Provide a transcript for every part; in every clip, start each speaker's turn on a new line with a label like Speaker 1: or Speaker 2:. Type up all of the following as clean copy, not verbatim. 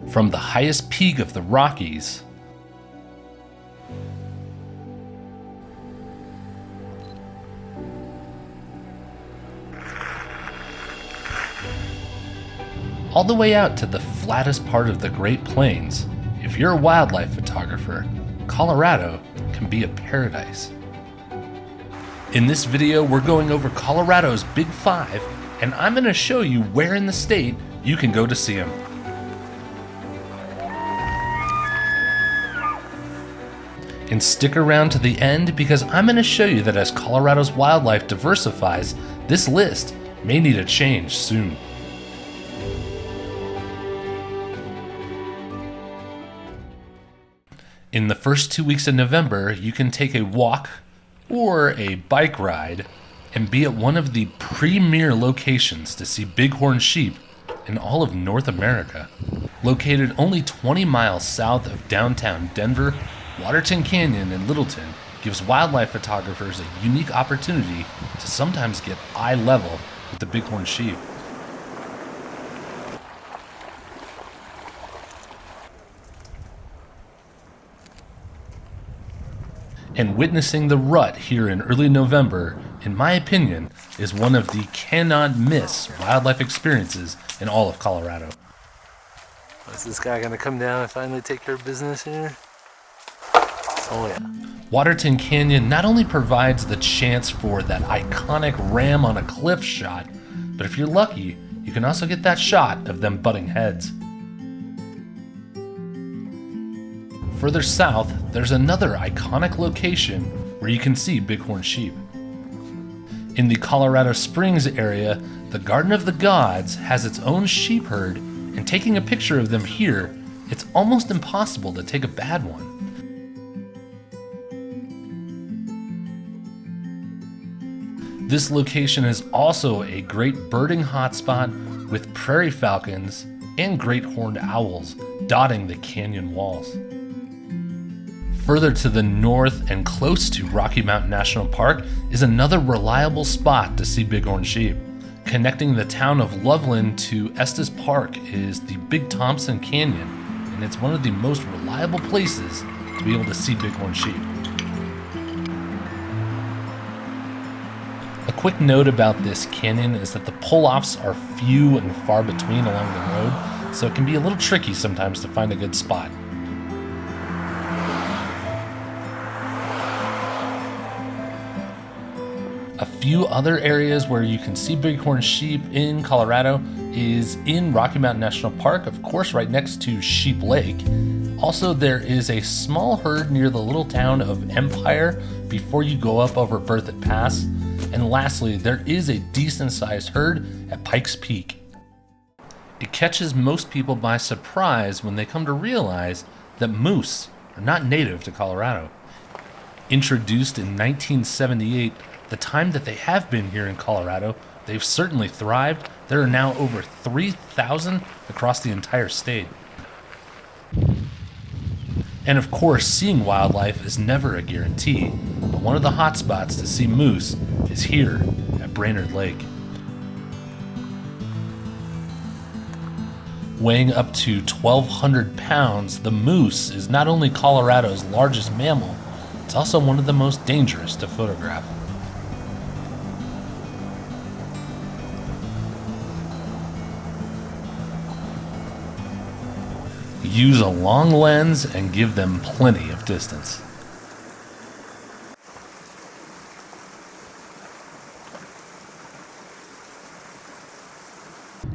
Speaker 1: From the highest peak of the Rockies all the way out to the flattest part of the Great Plains, if you're a wildlife photographer, Colorado can be a paradise. In this video, we're going over Colorado's Big Five, and I'm going to show you where in the state you can go to see them. And stick around to the end because I'm going to show you that as Colorado's wildlife diversifies, this list may need a change soon. In the first 2 weeks of November, you can take a walk or a bike ride and be at one of the premier locations to see bighorn sheep in all of North America. Located only 20 miles south of downtown Denver, Waterton Canyon in Littleton gives wildlife photographers a unique opportunity to sometimes get eye level with the bighorn sheep. And witnessing the rut here in early November, in my opinion, is one of the cannot miss wildlife experiences in all of Colorado.
Speaker 2: Is this guy gonna come down and finally take care of business here? Oh yeah.
Speaker 1: Waterton Canyon not only provides the chance for that iconic ram on a cliff shot, but if you're lucky, you can also get that shot of them butting heads. Further south, there's another iconic location where you can see bighorn sheep. In the Colorado Springs area, the Garden of the Gods has its own sheep herd, and taking a picture of them here, it's almost impossible to take a bad one. This location is also a great birding hotspot with prairie falcons and great horned owls dotting the canyon walls. Further to the north and close to Rocky Mountain National Park is another reliable spot to see bighorn sheep. Connecting the town of Loveland to Estes Park is the Big Thompson Canyon, and it's one of the most reliable places to be able to see bighorn sheep. A quick note about this canyon is that the pull-offs are few and far between along the road, so it can be a little tricky sometimes to find a good spot. A few other areas where you can see bighorn sheep in Colorado is in Rocky Mountain National Park, of course, right next to Sheep Lake. Also, there is a small herd near the little town of Empire before you go up over Berthoud Pass. And lastly, there is a decent-sized herd at Pikes Peak. It catches most people by surprise when they come to realize that moose are not native to Colorado. Introduced in 1978, the time that they have been here in Colorado, they've certainly thrived. There are now over 3,000 across the entire state. And of course, seeing wildlife is never a guarantee, but one of the hot spots to see moose is here at Brainerd Lake. Weighing up to 1,200 pounds, the moose is not only Colorado's largest mammal, it's also one of the most dangerous to photograph. Use a long lens and give them plenty of distance.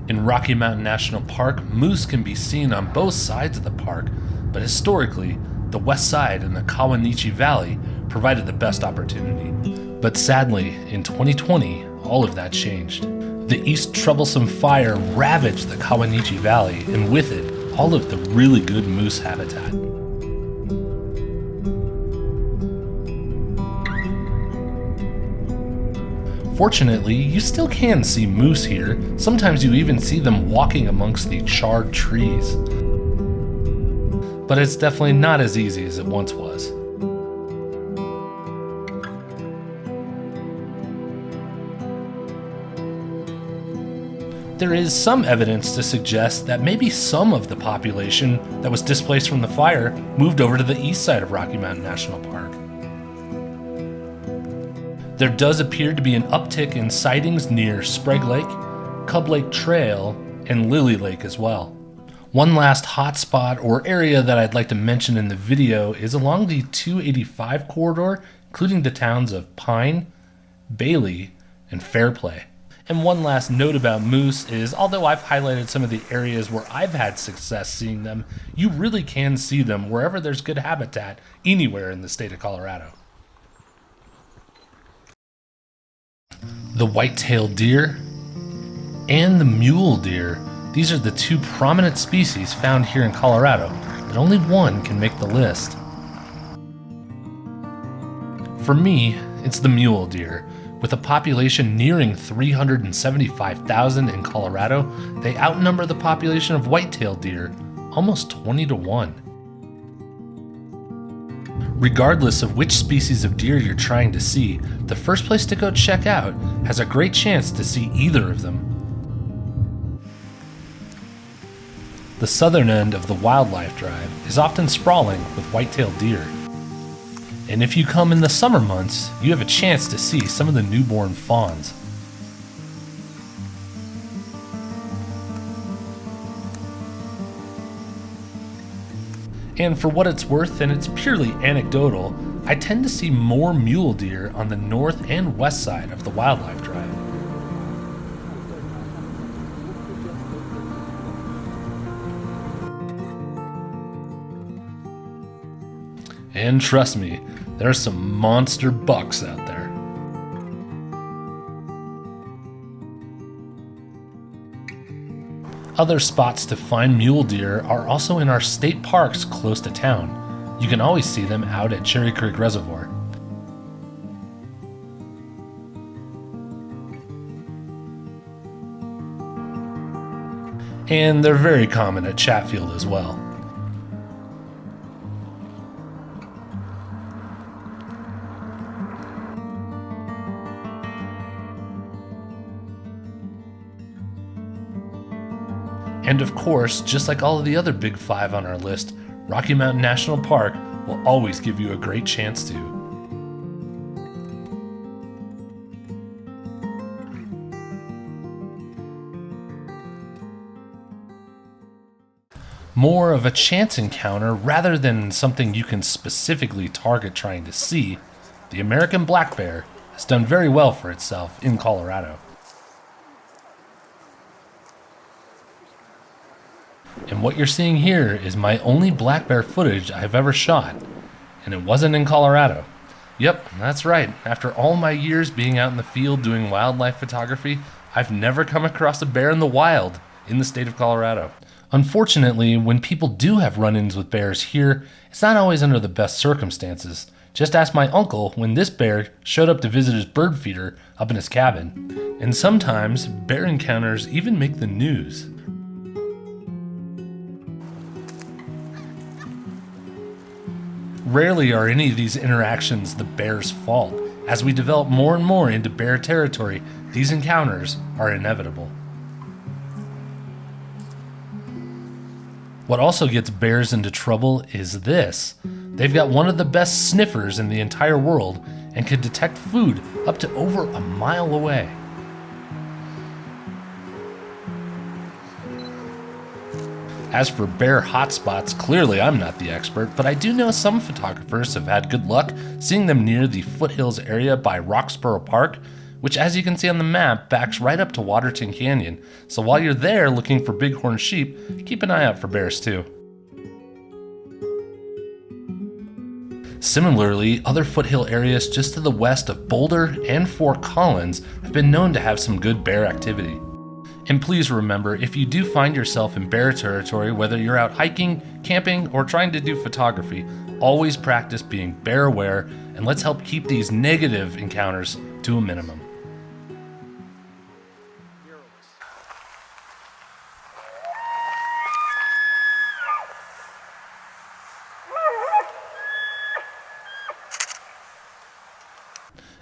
Speaker 1: In Rocky Mountain National Park, moose can be seen on both sides of the park, but historically, the west side and the Kawanichi Valley provided the best opportunity. But sadly, in 2020, all of that changed. The East Troublesome Fire ravaged the Kawanichi Valley, and with it, all of the really good moose habitat. Fortunately, you still can see moose here. Sometimes you even see them walking amongst the charred trees. But it's definitely not as easy as it once was. There is some evidence to suggest that maybe some of the population that was displaced from the fire moved over to the east side of Rocky Mountain National Park. There does appear to be an uptick in sightings near Sprague Lake, Cub Lake Trail, and Lily Lake as well. One last hotspot or area that I'd like to mention in the video is along the 285 corridor, including the towns of Pine, Bailey, and Fairplay. And one last note about moose is, although I've highlighted some of the areas where I've had success seeing them, you really can see them wherever there's good habitat anywhere in the state of Colorado. The white-tailed deer and the mule deer, these are the two prominent species found here in Colorado, but only one can make the list. For me, it's the mule deer. With a population nearing 375,000 in Colorado, they outnumber the population of white-tailed deer almost 20 to 1. Regardless of which species of deer you're trying to see, the first place to go check out has a great chance to see either of them. The southern end of the wildlife drive is often sprawling with white-tailed deer. And if you come in the summer months, you have a chance to see some of the newborn fawns. And for what it's worth, and it's purely anecdotal, I tend to see more mule deer on the north and west side of the wildlife drive. And trust me, there are some monster bucks out there. Other spots to find mule deer are also in our state parks close to town. You can always see them out at Cherry Creek Reservoir. And they're very common at Chatfield as well. And of course, just like all of the other big five on our list, Rocky Mountain National Park will always give you a great chance to. More of a chance encounter rather than something you can specifically target trying to see, the American black bear has done very well for itself in Colorado. And what you're seeing here is my only black bear footage I've ever shot, and it wasn't in Colorado. Yep, that's right. After all my years being out in the field doing wildlife photography, I've never come across a bear in the wild in the state of Colorado. Unfortunately, when people do have run-ins with bears here, it's not always under the best circumstances. Just ask my uncle when this bear showed up to visit his bird feeder up in his cabin. And sometimes, bear encounters even make the news. Rarely are any of these interactions the bear's fault. As we develop more and more into bear territory, these encounters are inevitable. What also gets bears into trouble is this. They've got one of the best sniffers in the entire world and can detect food up to over a mile away. As for bear hotspots, clearly I'm not the expert, but I do know some photographers have had good luck seeing them near the foothills area by Roxborough Park, which, as you can see on the map, backs right up to Waterton Canyon. So while you're there looking for bighorn sheep, keep an eye out for bears too. Similarly, other foothill areas just to the west of Boulder and Fort Collins have been known to have some good bear activity. And please remember, if you do find yourself in bear territory, whether you're out hiking, camping, or trying to do photography, always practice being bear aware, and let's help keep these negative encounters to a minimum.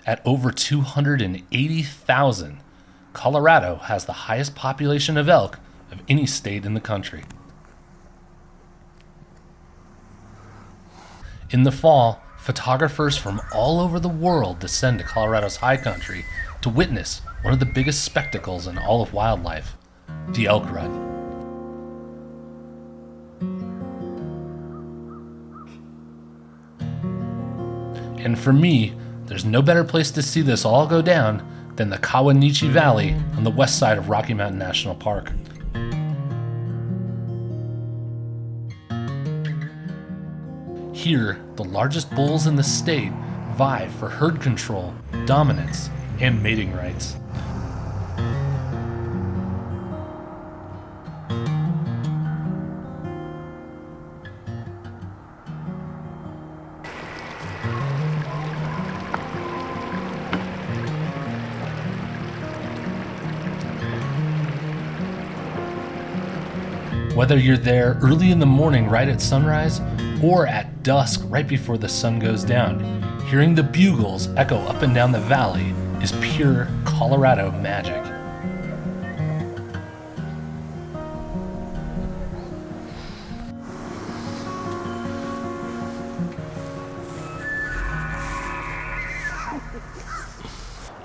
Speaker 1: At over 280,000, Colorado has the highest population of elk of any state in the country. In the fall, photographers from all over the world descend to Colorado's high country to witness one of the biggest spectacles in all of wildlife, the elk run. And for me, there's no better place to see this all go down than the Kawanichi Valley on the west side of Rocky Mountain National Park. Here, the largest bulls in the state vie for herd control, dominance, and mating rights. Whether you're there early in the morning right at sunrise, or at dusk right before the sun goes down, hearing the bugles echo up and down the valley is pure Colorado magic.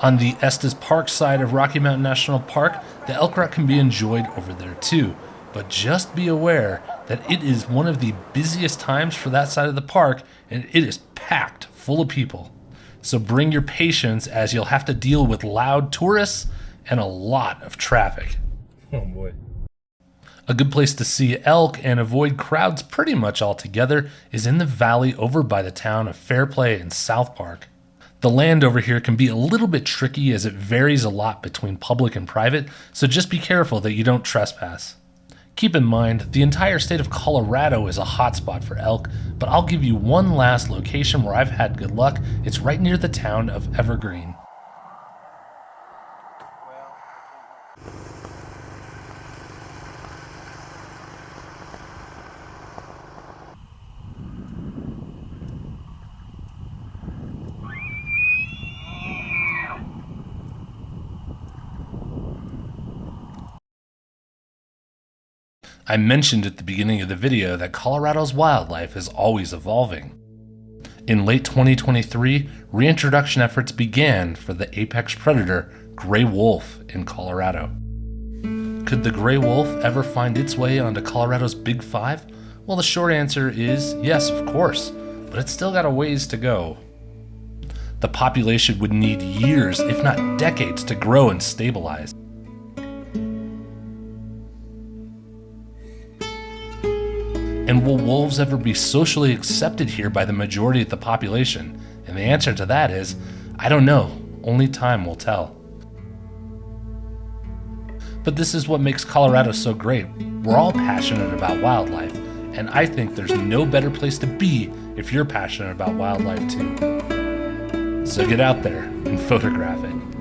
Speaker 1: On the Estes Park side of Rocky Mountain National Park, the elk rut can be enjoyed over there too. But just be aware that it is one of the busiest times for that side of the park, and it is packed full of people. So bring your patience, as you'll have to deal with loud tourists and a lot of traffic.
Speaker 2: Oh boy.
Speaker 1: A good place to see elk and avoid crowds pretty much altogether is in the valley over by the town of Fairplay in South Park. The land over here can be a little bit tricky as it varies a lot between public and private, so just be careful that you don't trespass. Keep in mind, the entire state of Colorado is a hotspot for elk, but I'll give you one last location where I've had good luck. It's right near the town of Evergreen. I mentioned at the beginning of the video that Colorado's wildlife is always evolving. In late 2023, reintroduction efforts began for the apex predator gray wolf in Colorado. Could the gray wolf ever find its way onto Colorado's Big Five? Well, the short answer is yes, of course, but it's still got a ways to go. The population would need years, if not decades, to grow and stabilize. And will wolves ever be socially accepted here by the majority of the population? And the answer to that is, I don't know. Only time will tell. But this is what makes Colorado so great. We're all passionate about wildlife, and I think there's no better place to be if you're passionate about wildlife too. So get out there and photograph it.